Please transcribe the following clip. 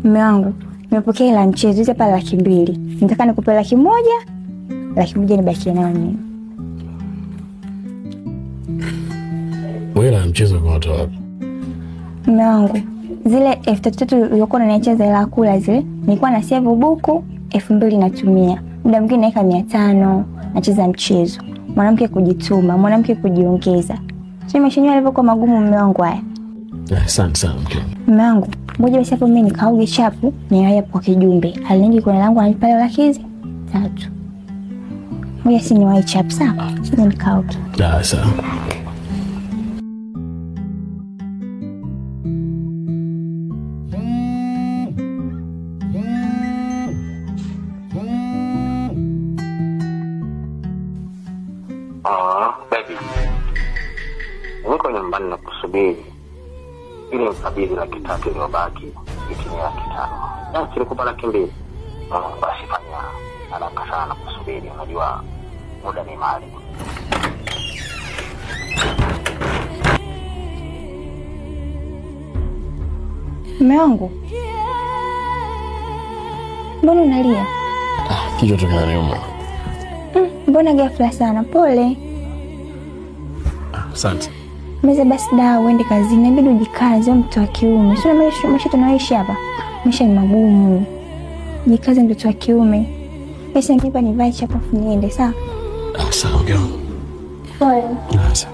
Mume wangu, nimepokea hela mchezo hizo hapa 200,000. Nataka nikupe 100,000. 100,000 nibakie nayo mimi. Wewe na mchezo kwa watu wapi? Mume wangu, zile 3,000 uliokuwa unaniachia za hela kula zile, nilikuwa na save buku 2,000 natumia. Muda mwingine naweka 500, nacheza mchezo. Mwanamke kujituma, mwanamke kujiongeza. Sio maisha yenyewe yalivyokuwa magumu mume wangu haya. Asante sana mke. Mume wangu, ngoja basi hapo mimi nikaoge chapu, niwahi hapo kwa kijumbe. Aliningi kwa langu ananipa hela 3. Ngoja si niwahi chapu sawa? Sio nikaoge. Sawa. Baby. Niko nyumbani na kusubiri. Ili mkabidhi 3,000 iliyobaki itimie 5,000. Na nilikupa 2,000. Basi fanya haraka sana kusubiri. Unajua muda ni mali. Mume wangu, mbona unalia? Kichwa tu kinaniuma. Mbona ghafla sana? Pole. Asante. Meza basi dawa uende kazini, inabidi ujikaze mtoto wa kiume. Sio maisha tunaishi hapa. Maisha ni magumu. Jikaze mtoto wa kiume. Pesa nipa nivae chapu niende sawa? Sawa, okay. Pole. Sawa.